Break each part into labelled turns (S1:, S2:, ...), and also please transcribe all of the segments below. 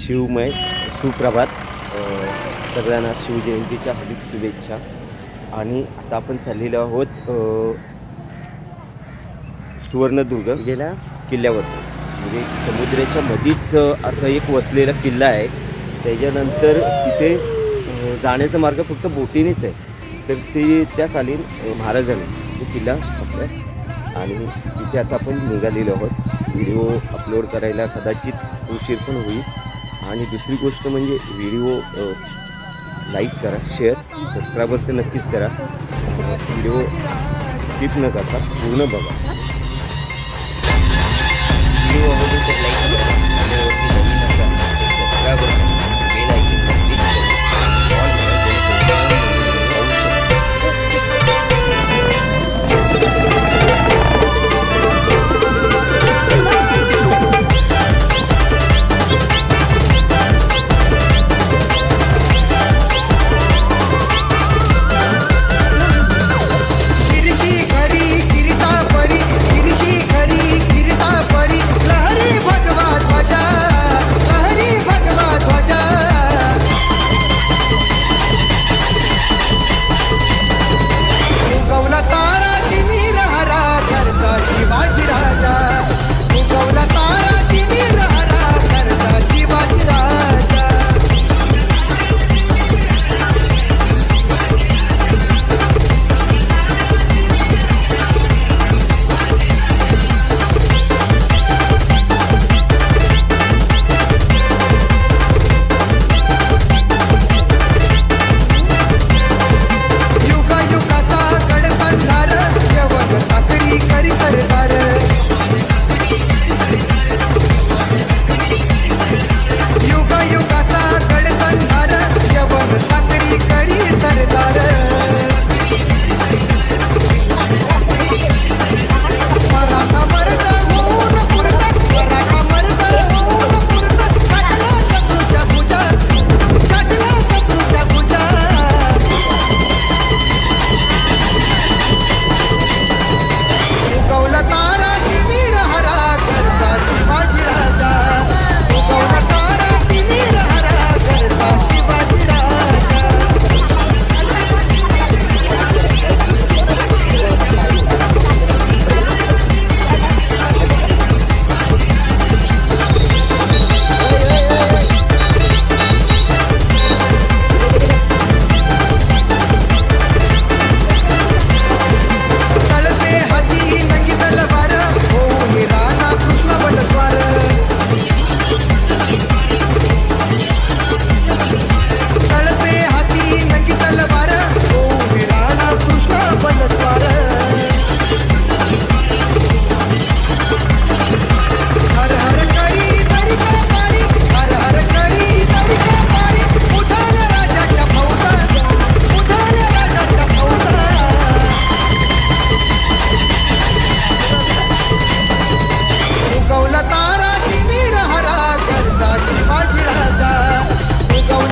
S1: शिवमय सुप्रभात. सगळ्यांना शिवजयंतीच्या हार्दिक शुभेच्छा. आणि आता आपण चाललेलो आहोत सुवर्णदुर्ग गेल्या किल्ल्यावर. म्हणजे समुद्राच्या मधीच असा एक वसलेला किल्ला आहे. त्याच्यानंतर तिथे जाण्याचा मार्ग फक्त बोटीनेच आहे. तर ते त्याकालीन महाराजांनी तो किल्ला आपल्या आणि तिथे आता आपण निघालेलो आहोत. व्हिडिओ अपलोड करायला कदाचित उशीर पण होईल. आणि दुसरी गोष्ट म्हणजे व्हिडिओ लाईक करा, शेअर, सबस्क्राईबर तर नक्कीच करा. व्हिडिओ स्किप न करता पूर्ण बघा. व्हिडिओ आवडले तर लाईक करा. चॅनलवरती नवीन असाल तर सबस्क्राईबर करा. बेल आयकॉन क्लिक करा.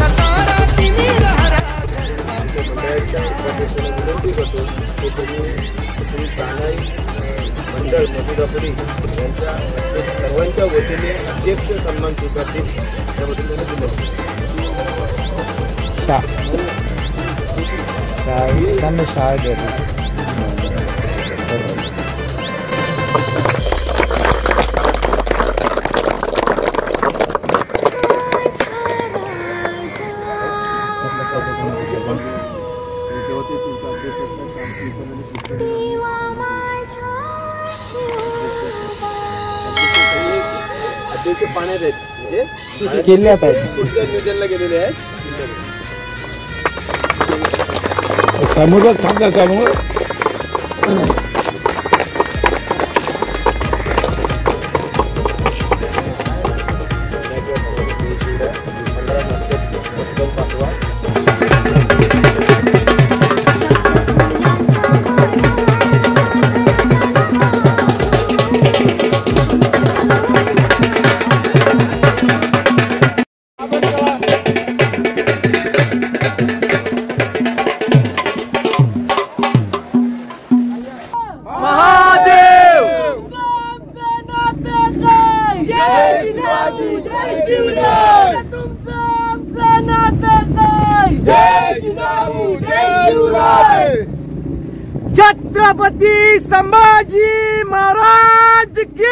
S1: ऑल सर्वांच्या वतीने अध्यक्ष सन्मान स्वीकारतील त्याबद्दल त्यांना शाळा द्यावी. अध्यक्ष पाण्यात आहेत म्हणजे किल्ल्यात आहेत. कुठल्या नियोजनला गेलेले आहेत. समुद्रात थांबा का मग. छत्रपती संभाजी महाराज की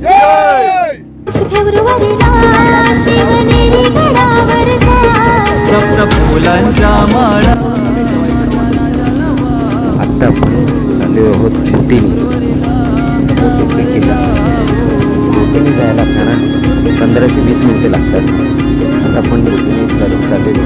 S1: जय।
S2: सप्त फुलांच्या माळा
S1: आता आपण चालू आहोत बोटीने जायला आपल्याला 15 ते 20 मिनिटे लागतात. आता आपण बोटीने चाललेलो.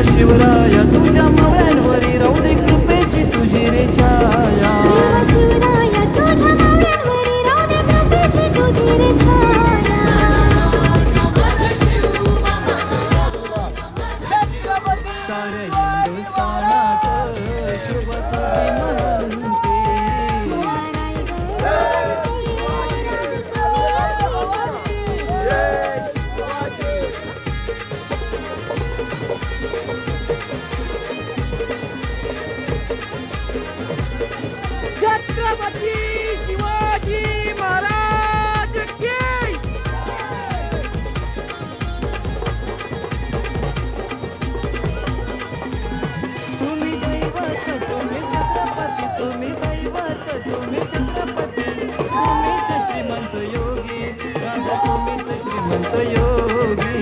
S2: शिवराया तुझ्या मावळ्यांवरी राहू दे कृपेची तुझी रे छाया.
S3: शिवराया तुझ्या मावळ्यांवरी राहू दे कृपेची तुझी रे छाया.
S2: साऱ्या हिंदुस्थानात शुभ तुझी म्हणते.
S1: छत्रपती शिवाजी महाराज की
S2: तुम्ही दैवत तुम्ही छत्रपती तुम्ही दैवत तुम्ही छत्रपती तुम्हीच श्रीमंत योगी राजा तुम्हीच श्रीमंत योगी.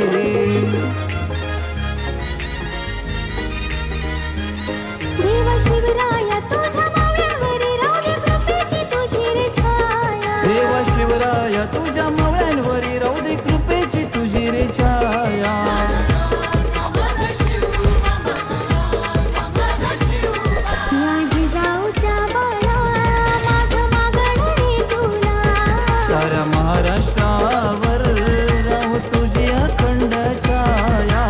S3: देवा शिवराया तुझ्या मावळ्यांवरी राहू दे कृपेची तुझी रे छाया.
S2: देवा शिवराया तुझ्या मावळ्यांवरी राहू दे कृपेची तुझी रे छाया.
S3: या जिजाऊच्या बाळा माझं मागण रे तुला.
S2: साऱ्या महाराष्ट्रावर राहू तुझी अखंड छाया.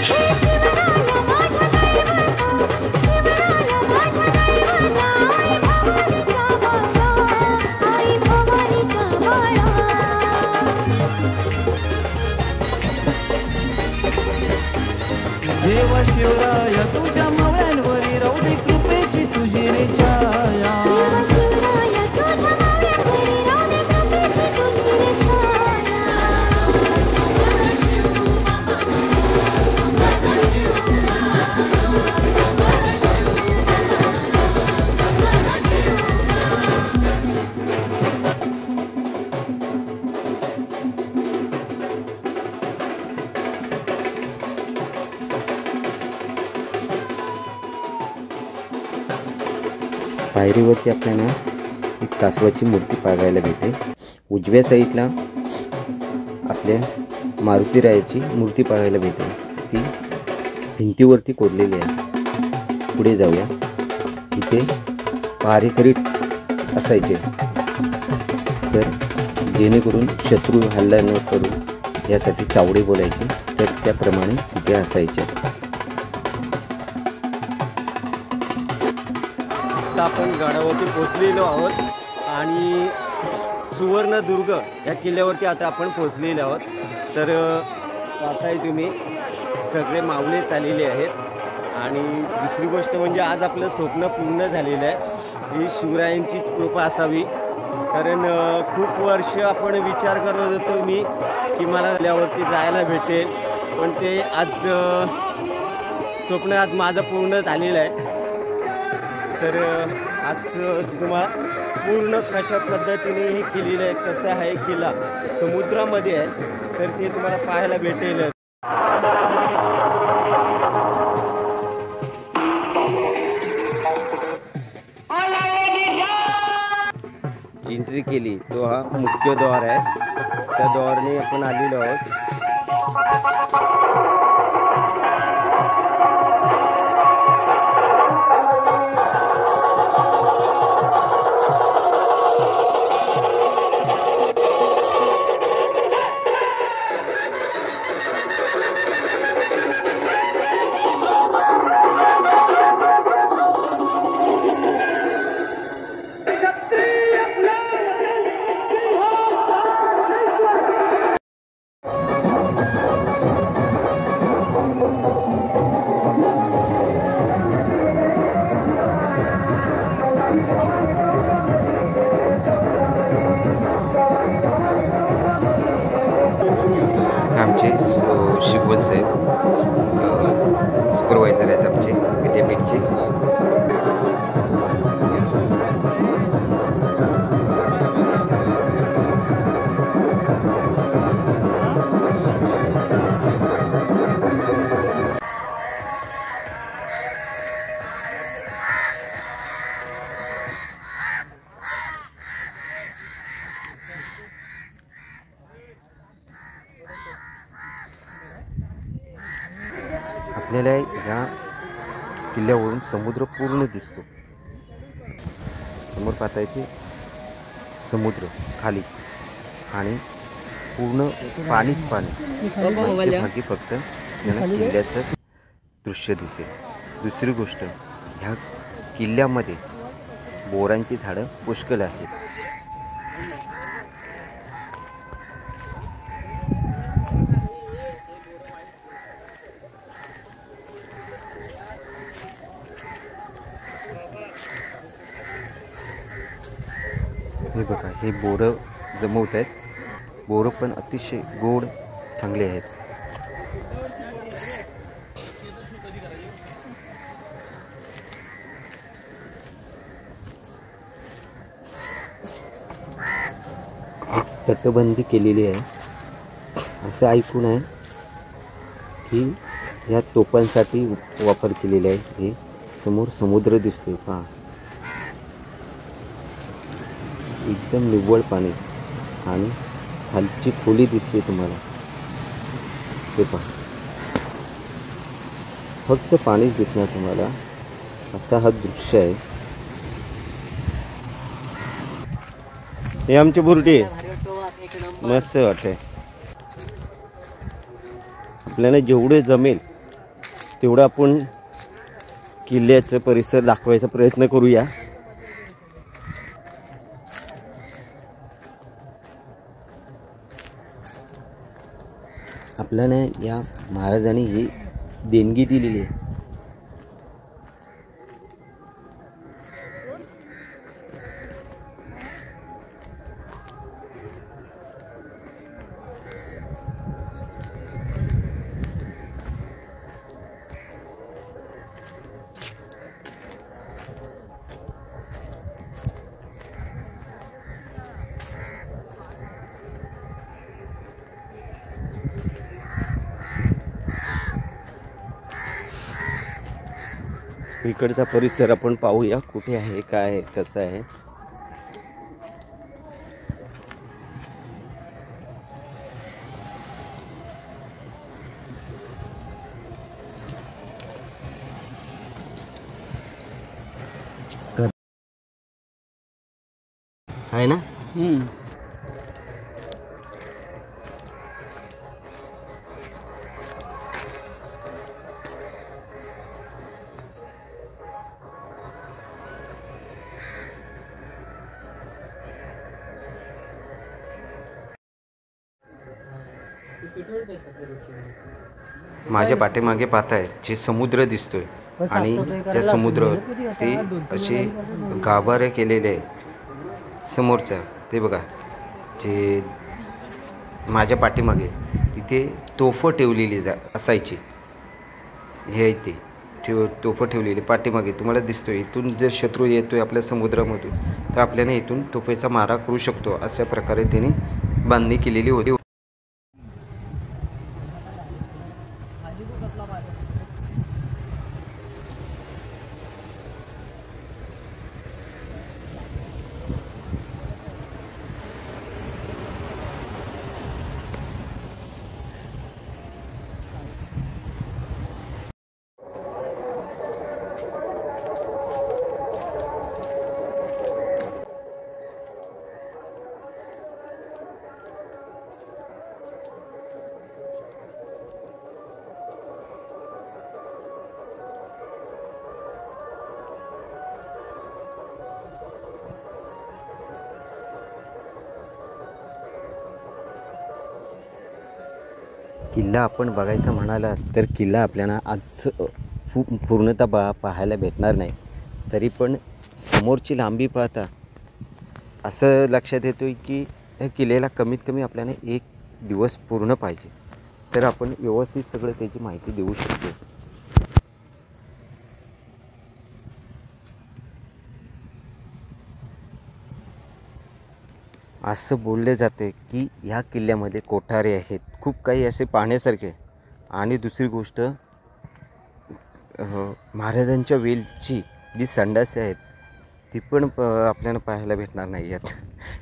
S3: हे शिवराया माझ्या दैवता, शिवराया माझ्या दैवता. आई भवानीच्या बाळा, आई भवानीच्या बाळा.
S2: देवा शिवराया तुझ्या मावळ्यांवरी राहू दे कृपेची तुझी रे छाया.
S3: देवा शिवराया तुझ्या मावळ्यांवरी राहू दे कृपेची तुझी रे छाया.
S1: पायरीवरती आपल्याला एक कासवाची मूर्ती पाहायला भेटेल. उजव्या साईडला आपल्या मारुतीरायाची मूर्ती पाहायला भेटेल. ती भिंतीवरती कोरलेली आहे. पुढे जाऊया. इथे पहारेकरी असायचे, तर जेणेकरून शत्रू हल्ला न करू यासाठी चावडे बोलायचे, तर त्याप्रमाणे तिथे असायचे. आपण गडावरती पोहोचलेलो आहोत आणि सुवर्णदुर्ग या किल्ल्यावरती आता आपण पोहोचलेलो आहोत. तर पाहताय तुम्ही सगळे मावळे चाललेले आहेत. आणि दुसरी गोष्ट म्हणजे आज आपलं स्वप्न पूर्ण झालेलं आहे. ही शिवरायांचीच कृपा असावी, कारण खूप वर्ष आपण विचार करत होतो मी की मला किल्ल्यावरती जायला भेटेल, पण ते आज स्वप्न आज माझं पूर्ण झालेलं आहे. तर आज तुम्हाला पूर्ण कशा पद्धतीने हे केलेलं आहे, कसं आहे किल्ला समुद्रामध्ये आहे, तर ते तुम्हाला पाहायला भेटेल. एंट्री केली तो हा मुख्य द्वार आहे. त्या द्वाराने आपण आलेलो आहोत.
S4: आमचे शिकवण साहेब सुपरवायझर आहेत आमचे विद्यापीठचे.
S1: आपल्याला या किल्ल्यावरून समुद्र पूर्ण दिसतो. समोर पाहता येते समुद्र खाली आणि पूर्ण पाणीच पाणी. मागे फक्त याला किल्ल्याचं दृश्य दिसेल. दुसरी गोष्ट, ह्या किल्ल्यामध्ये बोरांची झाडं पुष्कळ आहेत. हे बघा, हे बोरं जमवत आहेत. बोरं पण अतिशय गोड चांगले आहेत. तटबंदी केलेली आहे. असं ऐकून आहे की ह्या तोफांसाठी वापर केलेला आहे. हे समोर समुद्र दिसतोय पहा, एकदम निव्वळ पाणी आणि खालची खोली दिसते तुम्हाला. ते पहा, फक्त पाणीच दिसणार तुम्हाला. असा हा दृश्य आहे. हे आमचे बुरटे मस्त वाटते. आपल्याला जेवढे जमेल तेवढं आपण किल्ल्याचं परिसर दाखवायचा प्रयत्न करूया. आपल्याला या महाराजांनी ही देणगी दिलेली आहे. इकडचा परिसर आपण पाहूया, कुठे आहे, काय आहे, कसं आहे. आहे ना.
S4: माझ्या पाठीमागे पाहताय जे समुद्र दिसतोय आणि त्या समुद्रावर ते असे गाभारे केलेले आहे समोरच्या. ते बघा, जे माझ्या पाठीमागे तिथे तोफं ठेवलेली असायची. हे ते तोफं ठेवलेली पाठीमागे तुम्हाला दिसतोय. इथून जर शत्रू येतोय आपल्या समुद्रामधून तर आपल्याला इथून तोफेचा मारा करू शकतो. अशा प्रकारे त्याने बांधणी केलेली होती.
S1: किल्ला आपण बघायचा म्हणाला तर किल्ला आपल्याला आज पूर्णतः पाहायला भेटणार नाही. तरी पण समोरची लांबी पाहता असं लक्षात येतो आहे की या किल्ल्याला कमीत कमी आपल्याला 1 दिवस पूर्ण पाहिजे, तर आपण व्यवस्थित सगळं त्याची माहिती देऊ शकतो. असं बोलले जाते की ह्या किल्ल्यामध्ये कोठारे आहेत, खूप काही असे पाहण्यासारखे. आणि दुसरी गोष्ट, महाराजांच्या वेलची जी संडासे आहेत ती पण आपल्याला पाहायला भेटणार नाही आहेत.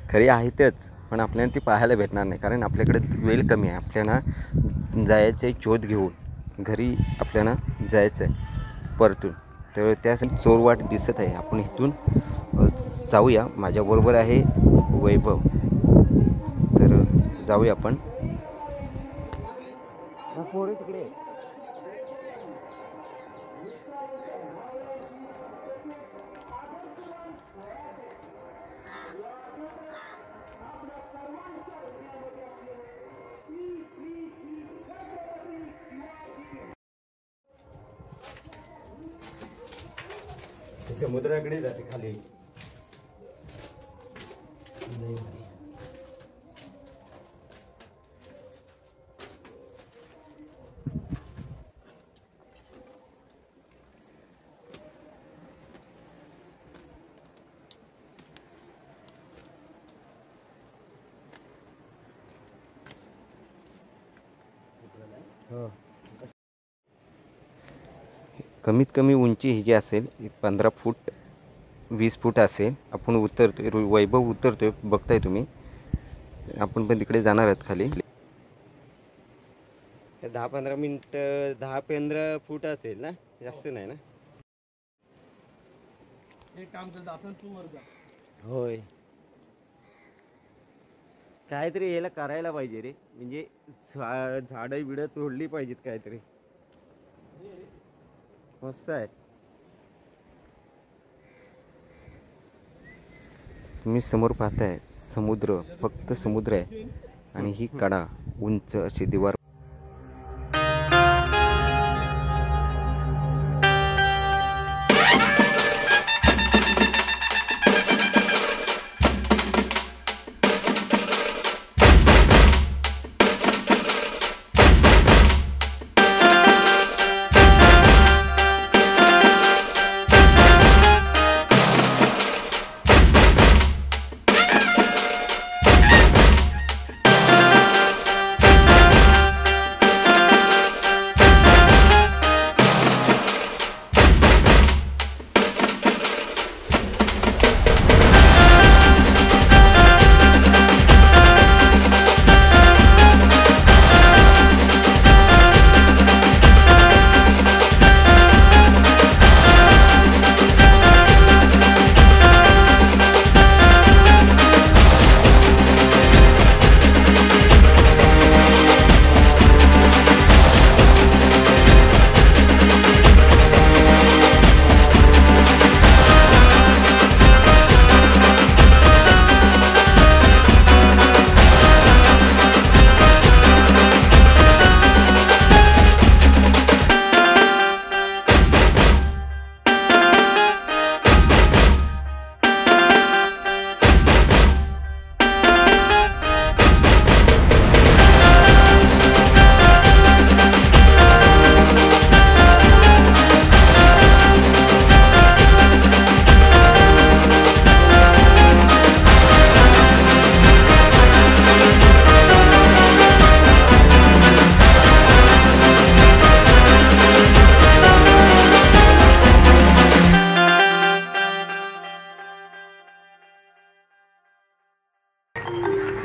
S1: खरी आहेतच, पण आपल्याला ती पाहायला भेटणार नाही, कारण आपल्याकडे वेळ कमी आहे. आपल्याला जायचं आहे शोध घेऊन घरी, आपल्याला जायचं आहे परतून. तर त्यासाठी चोरवाट दिसत आहे. आपण इथून जाऊया. माझ्याबरोबर आहे वैभव, तर जाऊया आपण. पोरं तिकडे समुद्राकडे जाते खाली. कमीत कमी उंची ही जी असेल 15 फूट 20 फूट असेल. आपण उतरतोय, वैभव उतरतोय, बघताय तुम्ही. आपण पण तिकडे जाणार आहोत खाली. 10-15 मिनिट, 10-15 फूट असेल ना, जास्त नाही ना.
S5: एक काम करतो आपण, तू वर जा.
S1: होय, काहीतरी याला करायला पाहिजे रे, म्हणजे झाडं बिडं तोडली पाहिजेत काहीतरी. मस्त आहे. तुम्ही समोर पाहताय समुद्र, फक्त समुद्र आहे. आणि ही कडा उंच अशी दिवार.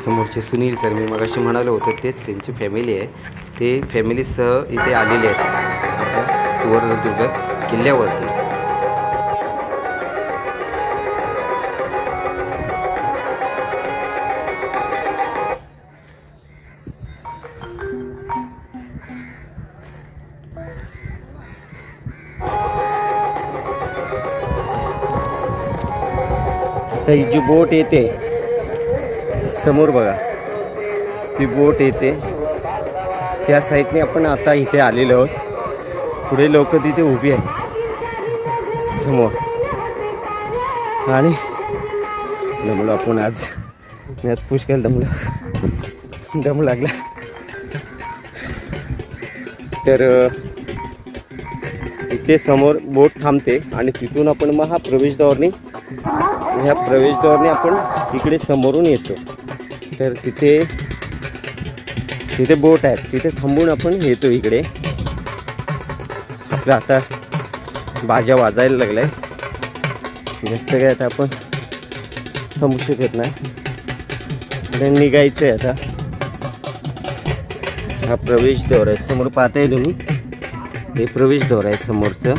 S1: समोरचे सुनील सर, मी मगाशी म्हणालो होतो तेच त्यांची फॅमिली आहे. ते फॅमिलीसह इथे आलेले आहेत आपल्या सुवर्णदुर्ग किल्ल्यावरती. ही जी बोट येते समोर बघा, ती बोट येते त्या साईडने आपण आता इथे आलेलो आहोत. पुढे लोक तिथे उभी आहेत समोर. आणि दमलो आपण आज. मी आज पुष्कळ दम लागला. तर इथे समोर बोट थांबते आणि तिथून आपण मग ह्या प्रवेशद्वाराने आपण इकडे समोरून येतो. तर तिथे बोट आहेत, तिथे थांबून आपण येतो इकडे. आपलं आता बाजा वाजायला लागलाय. जास्त काय आता आपण थांबू शकत नाही. निघायचं आहे आता. हा प्रवेशद्वार आहे समोर पाहताय तुम्ही. हे प्रवेशद्वार आहे समोरचं.